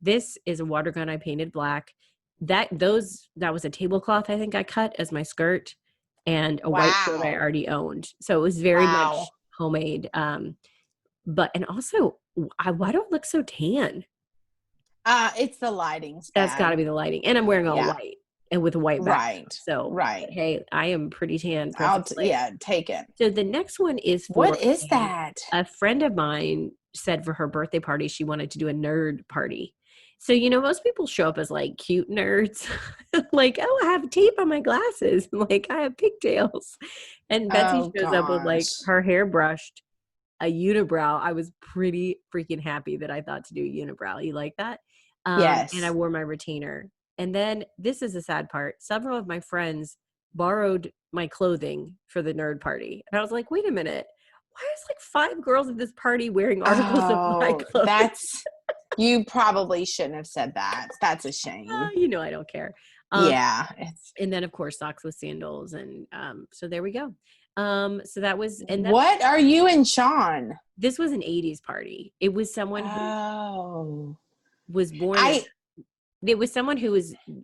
This is a water gun I painted black. That was a tablecloth I think I cut as my skirt, and a white shirt I already owned. So it was very much homemade. And also, why don't I look so tan? It's the lighting. That's got to be the lighting, and I'm wearing all white. And with a white back. Right. So, hey, I am pretty tan. Take it. So the next one is for what is that? A friend of mine said for her birthday party, she wanted to do a nerd party. So, most people show up as like cute nerds. Like, oh, I have tape on my glasses. Like, I have pigtails. And Betsy shows up with like her hair brushed, a unibrow. I was pretty freaking happy that I thought to do a unibrow. You like that? Yes. And I wore my retainer. And then this is the sad part. Several of my friends borrowed my clothing for the nerd party. And I was like, wait a minute. Why is like 5 girls at this party wearing articles of my clothing? You probably shouldn't have said that. That's a shame. I don't care. And then of course socks with sandals. And so there we go. So that was. And what are you and Sean? This was an 80s party. It was someone who was born. It was someone who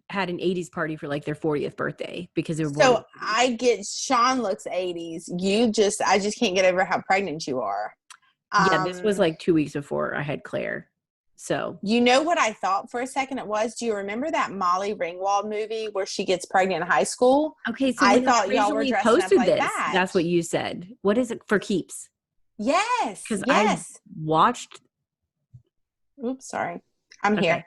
had an 80s party for like their 40th birthday because they were born. So I get Sean looks 80s. I just can't get over how pregnant you are. This was like 2 weeks before I had Claire. So you know what I thought for a second it was? Do you remember that Molly Ringwald movie where she gets pregnant in high school? Okay, so I thought y'all were dressing up like that. That's what you said. What is it for keeps? Yes. Because I watched. Oops, sorry. I'm here.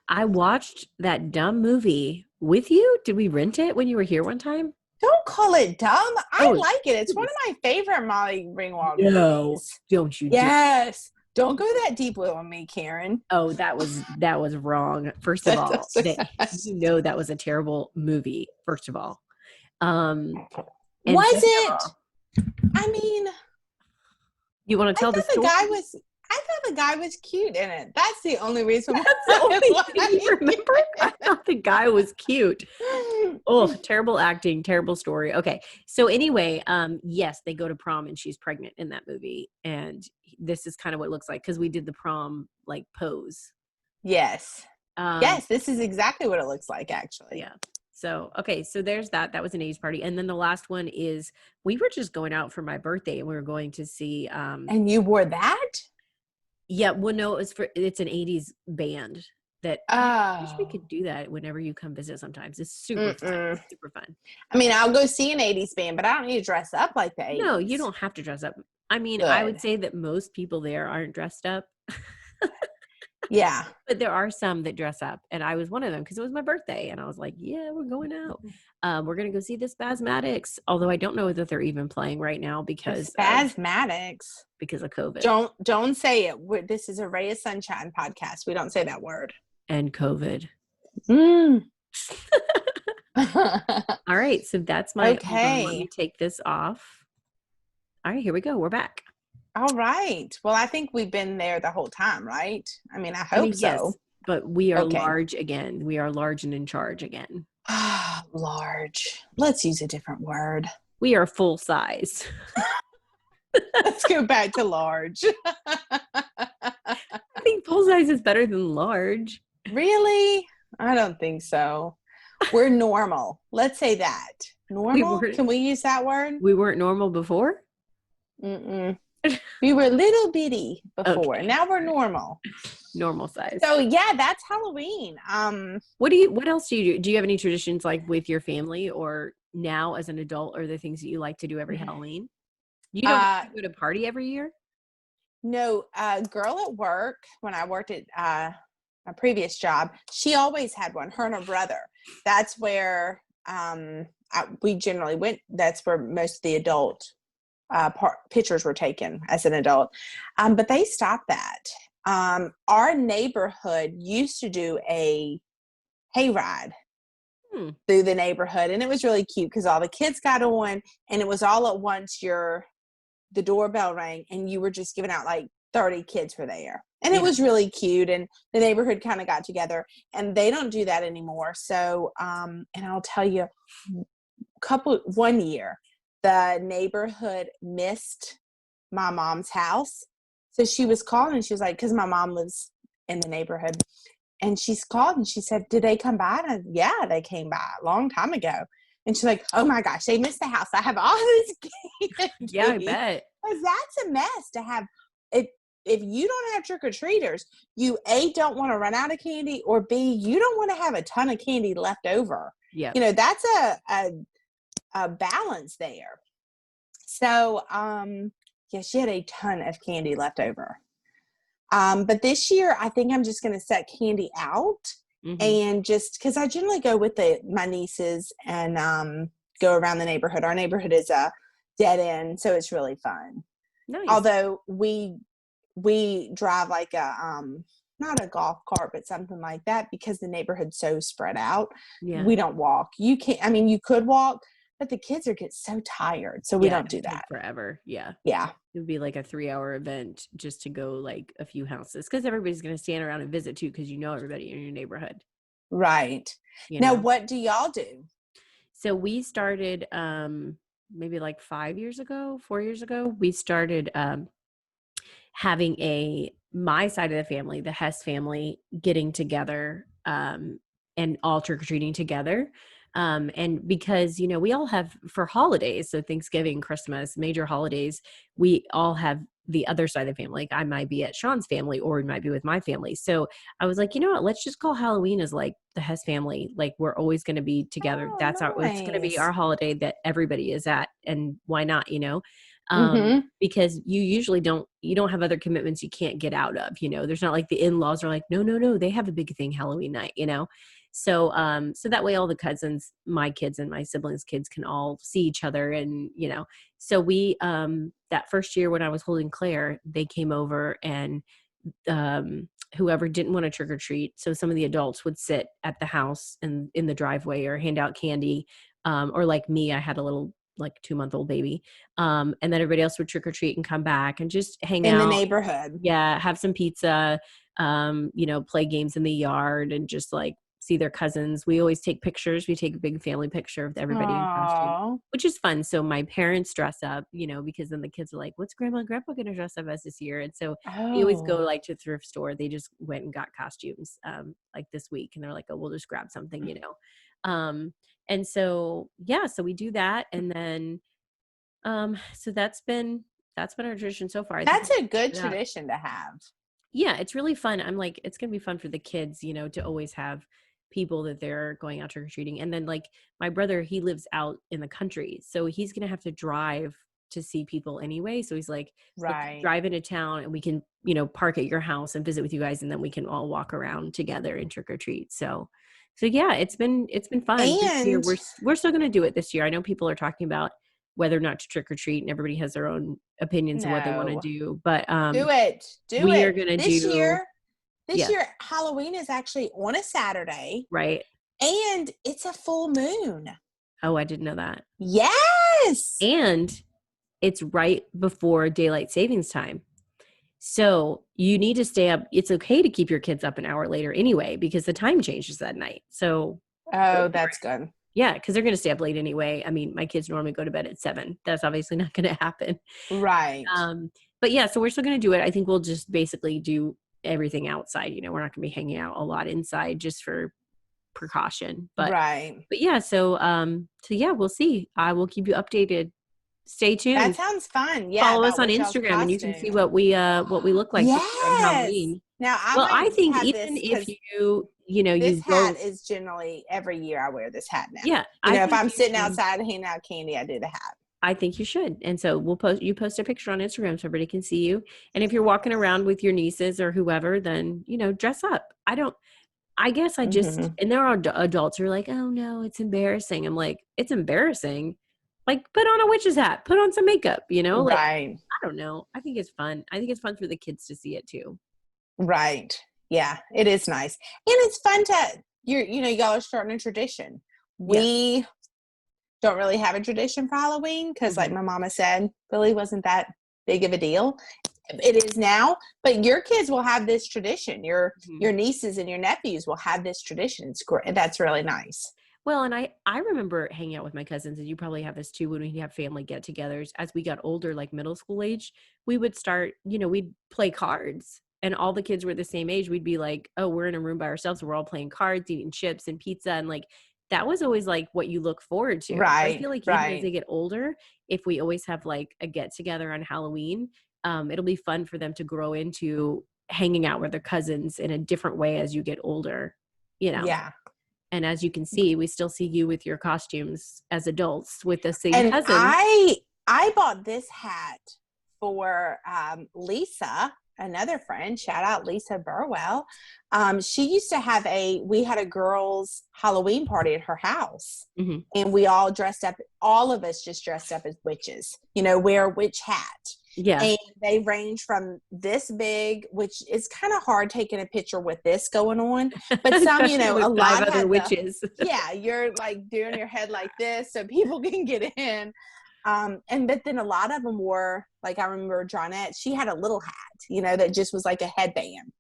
I watched that dumb movie with you. Did we rent it when you were here one time? Don't call it dumb. I Oh, like it. It's one of my favorite Molly Ringwald no, movies. don't you do. Yes. Don't go that deep with me, Karen. Oh, that was wrong. First of all, that that was a terrible movie. First of all, was it? I mean, you want to tell the story? I thought the guy was cute in it. That's the only reason. That's the only thing you remember. I thought the guy was cute. Oh, terrible acting, terrible story. Okay, so anyway, yes, they go to prom and she's pregnant in that movie, and this is kind of what it looks like because we did the prom like pose. Yes, yes, this is exactly what it looks like, actually. Yeah. So, okay, so there's that. That was an 80s party. And then the last one is we were just going out for my birthday and we were going to see and you wore that? Yeah, well no, it's an 80s band that I wish we could do that whenever you come visit sometimes. It's super fun. It's super fun. I mean, I'll go see an 80s band, but I don't need to dress up like the 80s. No, you don't have to dress up. I mean, I would say that most people there aren't dressed up. Yeah. But there are some that dress up, and I was one of them because it was my birthday, and I was like, yeah, we're going out. We're going to go see the Spasmatics, although I don't know that they're even playing right now because Spasmatics. Because of COVID. Don't say it. This is a Ray of Sunshine podcast. We don't say that word. And COVID. All right, so that's my okay. Let me take this off. All right, here we go. We're back. All right. Well, I think we've been there the whole time, right? I mean, I hope so. Yes, but we are large again. We are large and in charge again. Large. Let's use a different word. We are full size. Let's go back to large. I think full size is better than large. Really? I don't think so. We're normal. Let's say that. Normal? Can we use that word? We weren't normal before? We were little bitty before. Okay. Now we're normal. Normal size. So yeah, that's Halloween. What else do you do? Do you have any traditions like with your family or now as an adult, or the things that you like to do every Halloween? You don't go to party every year? No, girl at work, when I worked at my previous job, she always had one, her and her brother. That's where we generally went. That's where most of the adult pictures were taken as an adult. But they stopped that. Our neighborhood used to do a hayride through the neighborhood, and it was really cute because all the kids got on, and it was all at once. The doorbell rang, and you were just giving out like 30 kids were there, and it was really cute. And the neighborhood kind of got together, and they don't do that anymore. So, and I'll tell you, one year, the neighborhood missed my mom's house. So she was calling and she was like, because my mom lives in the neighborhood, and she's called and she said, did they come by? And yeah, they came by a long time ago. And she's like, oh my gosh, they missed the house. I have all this candy. Yeah, I bet. Because that's a mess to have. If you don't have trick-or-treaters, you A, don't want to run out of candy, or B, you don't want to have a ton of candy left over. Yeah. You know, that's a balance there. So, yeah, she had a ton of candy left over. But this year, I think I'm just going to set candy out and just because I generally go with my nieces and go around the neighborhood. Our neighborhood is a dead end, so it's really fun. Nice. Although we drive like not a golf cart, but something like that because the neighborhood's so spread out. Yeah. We don't walk. You can't. I mean, you could walk, but the kids get so tired, so we don't do that forever. Yeah. It would be like a 3-hour event just to go like a few houses because everybody's going to stand around and visit too because you know everybody in your neighborhood. Right. Now, what do y'all do? So we started maybe like 4 years ago, we started having my side of the family, the Hess family, getting together and all trick-or-treating together. And because, we all have for holidays, so Thanksgiving, Christmas, major holidays, we all have the other side of the family. Like I might be at Sean's family or we might be with my family. So I was like, you know what, let's just call Halloween as like the Hess family. Like we're always going to be together. That's nice. It's going to be our holiday that everybody is at. And why not, Because you usually don't have other commitments you can't get out of, there's not like the in-laws are like, no, they have a big thing Halloween night, so so that way all the cousins, my kids and my siblings kids can all see each other. And so we that first year when I was holding Claire, they came over, and whoever didn't want to trick or treat, so some of the adults would sit at the house and in the driveway or hand out candy, or like me, I had a little like 2-month-old baby, and then everybody else would trick or treat and come back and just hang in out the neighborhood. Yeah, have some pizza, play games in the yard and just like see their cousins. We always take pictures. We take a big family picture of everybody in costume, which is fun. So my parents dress up, because then the kids are like, what's grandma and grandpa going to dress up as this year? And so they always go like to a thrift store. They just went and got costumes like this week. And they're like, oh, we'll just grab something, and so, yeah, so we do that. And then, so that's been our tradition so far. That's a good tradition to have. Yeah, it's really fun. I'm like, it's going to be fun for the kids, to always have people that they're going out trick-or-treating. And then like my brother, he lives out in the country, so he's going to have to drive to see people anyway. So he's like, let's drive into town and we can, park at your house and visit with you guys. And then we can all walk around together and trick-or-treat. So yeah, it's been fun. And this year, we're still going to do it this year. I know people are talking about whether or not to trick or treat, and everybody has their own opinions of what they want to do. But do it. We are going to this year. This year, Halloween is actually on a Saturday, right? And it's a full moon. Oh, I didn't know that. Yes, and it's right before daylight savings time. So you need to stay up. It's okay to keep your kids up an hour later anyway, because the time changes that night. So, that's good. Yeah, because they're going to stay up late anyway. I mean, my kids normally go to bed at 7. That's obviously not going to happen. Right. But yeah, so we're still going to do it. I think we'll just basically do everything outside. We're not going to be hanging out a lot inside just for precaution. But But yeah, so yeah, we'll see. I will keep you updated. Stay tuned. That sounds fun. Yeah. Follow us on Instagram and you can see what we look like on Halloween. Now, I think even if this hat is generally every year I wear this hat now. Yeah. If I'm sitting outside handing out candy, I do the hat. I think you should. And so you post a picture on Instagram so everybody can see you. And if you're walking around with your nieces or whoever, then, dress up. I guess I just, and there are adults who are like, oh no, it's embarrassing. I'm like, it's embarrassing. Like, put on a witch's hat, put on some makeup, like, I don't know. I think it's fun. I think it's fun for the kids to see it too. Right. Yeah, it is nice. And it's fun to, y'all are starting a tradition. We don't really have a tradition for Halloween because like my mama said, really wasn't that big of a deal. It is now, but your kids will have this tradition. Your nieces and your nephews will have this tradition. It's great. That's really nice. Well, and I remember hanging out with my cousins, and you probably have this too, when we have family get-togethers. As we got older, like middle school age, we would start, we'd play cards, and all the kids were the same age. We'd be like, oh, we're in a room by ourselves, so we're all playing cards, eating chips and pizza, and like that was always like what you look forward to. Right. I feel like even as they get older, if we always have like a get-together on Halloween, it'll be fun for them to grow into hanging out with their cousins in a different way as you get older, Yeah. And as you can see, we still see you with your costumes as adults with the same and cousins. I bought this hat for Lisa, another friend. Shout out Lisa Burwell. She used to have we had a girls' Halloween party at her house. And we all dressed up. All of us just dressed up as witches, wear a witch hat. Yeah. And they range from this big, which is kind of hard taking a picture with this going on. But some, a lot of other witches. Yeah, you're like doing your head like this so people can get in. But then a lot of them were, like I remember Johnette, she had a little hat, that just was like a headband.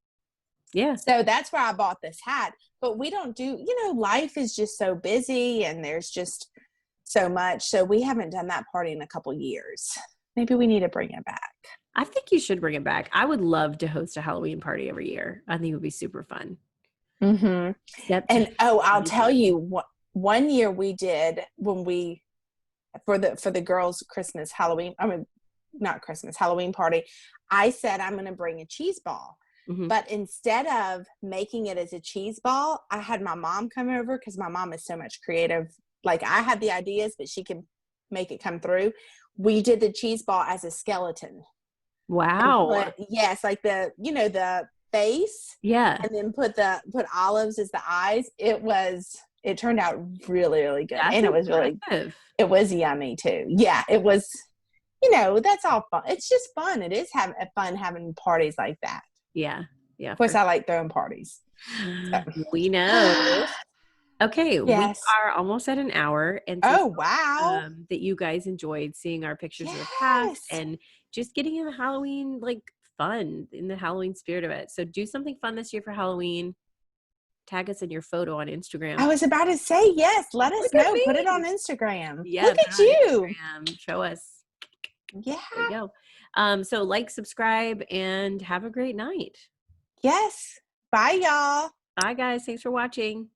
Yeah. So that's where I bought this hat. But we don't do, life is just so busy and there's just so much. So we haven't done that party in a couple years. Maybe we need to bring it back. I think you should bring it back. I would love to host a Halloween party every year. I think it would be super fun. And I'll tell you, one year we did when for the girls' Halloween party, I said I'm going to bring a cheese ball. But instead of making it as a cheese ball, I had my mom come over because my mom is so much creative. Like I had the ideas, but she can make it come through. we did the cheese ball as a skeleton. Wow. Yes, like the face. Yeah. And then put olives as the eyes. It turned out really, really good. That's and impressive. It was yummy too. Yeah, it was, that's all fun. It's just fun. It is fun having parties like that. Yeah. Yeah. Of course, I like throwing parties. So. We know. Okay, yes. We are almost at an hour. And so wow. That you guys enjoyed seeing our pictures of the past and just getting in the Halloween, fun, in the Halloween spirit of it. So do something fun this year for Halloween. Tag us in your photo on Instagram. I was about to say, yes, let us know. Put it on Instagram. Yeah, look at you. Show us. Yeah. There you go. So subscribe, and have a great night. Yes. Bye, y'all. Bye, guys. Thanks for watching.